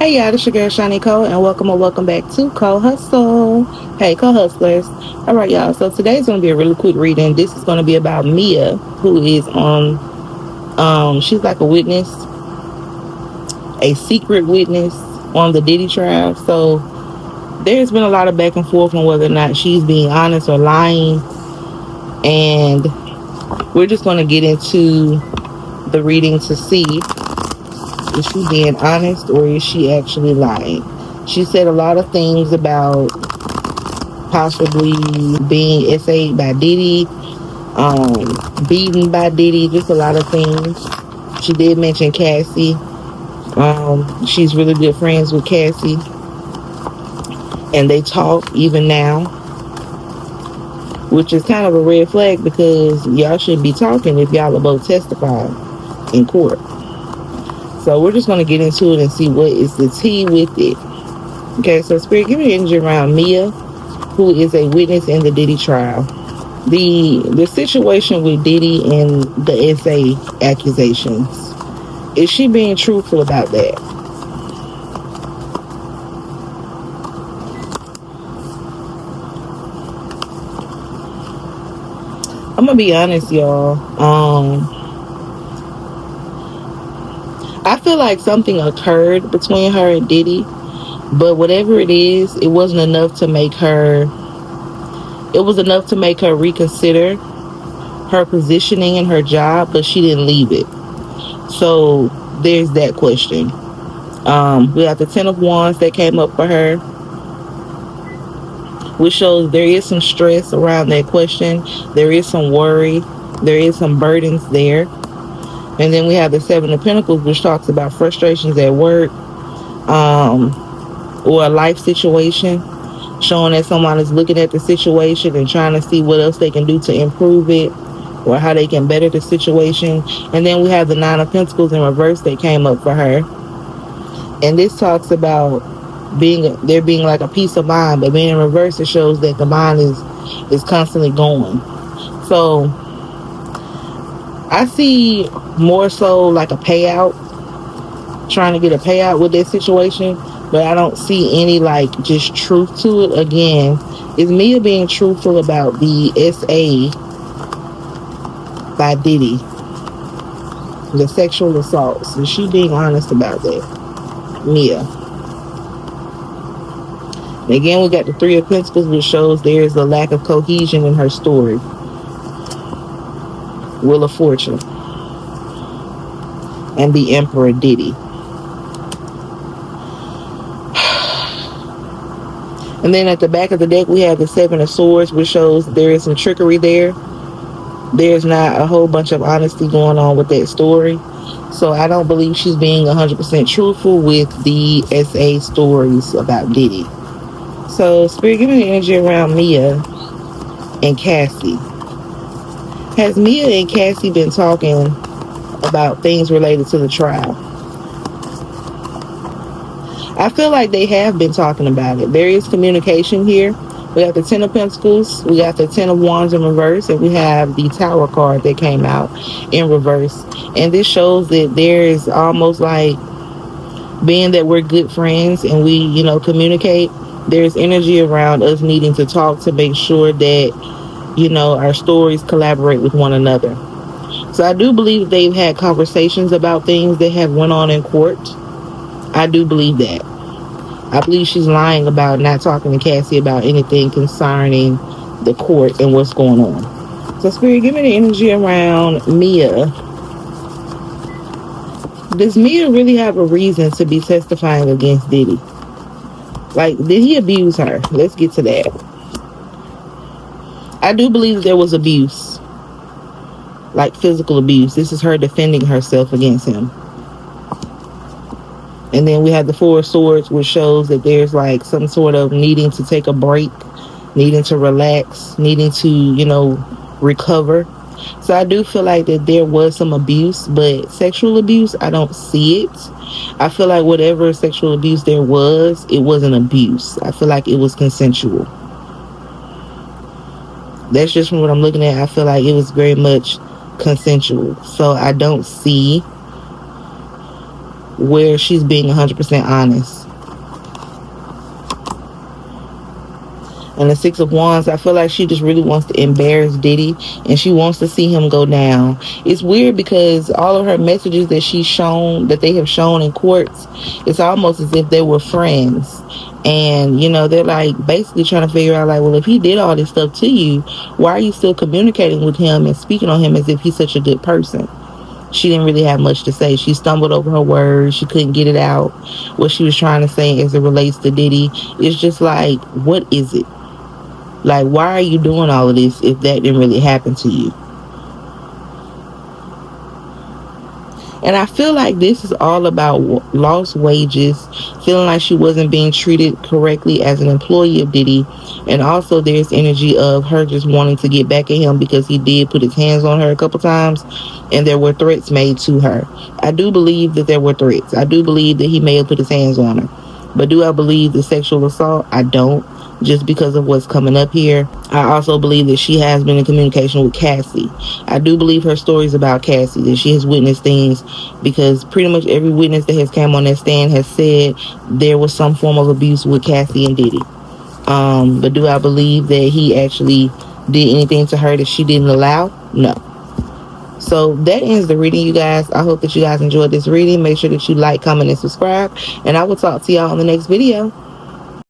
Hey y'all, this your girl Shani Cole, and welcome back to Cole Hustle. Hey, Co-Hustlers. All right, y'all. So today's gonna be a really quick reading. This is gonna be about Mia, who is on. She's like a witness, a secret witness on the Diddy trial. So there's been a lot of back and forth on whether or not she's being honest or lying, and we're just gonna get into the reading to see. Is she being honest or is she actually lying? She said a lot of things about possibly being essayed by Diddy, beaten by Diddy, just a lot of things. She did mention Cassie. She's really good friends with Cassie. And they talk even now, which is kind of a red flag because y'all should be talking if y'all are both testifying in court. So we're just going to get into it and see what is the tea with it. Okay, so Spirit, give me the energy around Mia, who is a witness in the Diddy trial. The situation with Diddy and the SA accusations. Is she being truthful about that? I'm going to be honest, y'all. I feel like something occurred between her and Diddy, but whatever it is, it wasn't enough to make her. It was enough to make her reconsider her positioning in her job, but she didn't leave it. So there's that question. We have the 10 of Wands that came up for her, which shows there is some stress around that question. There is some worry. There is some burdens there. And then we have the 7 of Pentacles, which talks about frustrations at work, or a life situation, showing that someone is looking at the situation and trying to see what else they can do to improve it or how they can better the situation. And then we have the 9 of Pentacles in reverse that came up for her. And this talks about there being like a peace of mind, but being in reverse, it shows that the mind is constantly going. So I see more so like a payout, trying to get a payout with this situation, but I don't see any like just truth to it. Again, is Mia being truthful about the SA by Diddy, the sexual assaults? Is she being honest about that, Mia? Again, we got the 3 of Pentacles, which shows there is a lack of cohesion in her story. Wheel of Fortune. And the Emperor Diddy. And then at the back of the deck, we have the 7 of Swords, which shows there is some trickery there. There's not a whole bunch of honesty going on with that story. So I don't believe she's being 100% truthful with the SA stories about Diddy. So, Spirit, give me the energy around Mia and Cassie. Has Mia and Cassie been talking about things related to the trial? I feel like they have been talking about it. There is communication here. We have the 10 of Pentacles, we got the 10 of Wands in reverse, and we have the Tower card that came out in reverse. And this shows that there is almost like, being that we're good friends and we, communicate, there's energy around us needing to talk to make sure that, our stories collaborate with one another. So I do believe they've had conversations about things that have went on in court. I do believe that. I believe she's lying about not talking to Cassie about anything concerning the court and what's going on. So Spirit, give me the energy around Mia. Does Mia really have a reason to be testifying against Diddy? Like, did he abuse her? Let's get to that. I do believe there was abuse. Like physical abuse. This is her defending herself against him. And then we have the 4 of Swords, which shows that there's like some sort of needing to take a break, needing to relax, needing to, recover. So I do feel like that there was some abuse, but sexual abuse, I don't see it. I feel like whatever sexual abuse there was, it wasn't abuse. I feel like it was consensual. That's just from what I'm looking at. I feel like it was very much consensual. So I don't see where she's being 100% honest. And the Six of Wands, I feel like she just really wants to embarrass Diddy, and she wants to see him go down. It's weird because all of her messages that they have shown in courts, it's almost as if they were friends. And, you know, they're like basically trying to figure out, like, well, if he did all this stuff to you, why are you still communicating with him and speaking on him as if he's such a good person? She didn't really have much to say. She stumbled over her words. She couldn't get it out. What she was trying to say as it relates to Diddy, it's just like, what is it? Like, why are you doing all of this if that didn't really happen to you? And I feel like this is all about lost wages, feeling like she wasn't being treated correctly as an employee of Diddy. And also there's energy of her just wanting to get back at him because he did put his hands on her a couple times, and there were threats made to her. I do believe that there were threats. I do believe that he may have put his hands on her. But do I believe the sexual assault? I don't, just because of what's coming up here. I also believe that she has been in communication with Cassie. I do believe her stories about Cassie, that she has witnessed things, because pretty much every witness that has come on that stand has said there was some form of abuse with Cassie and Diddy. But do I believe that he actually did anything to her that she didn't allow? No. So that ends the reading, you guys. I hope that you guys enjoyed this reading. Make sure that you like, comment, and subscribe. And I will talk to y'all in the next video.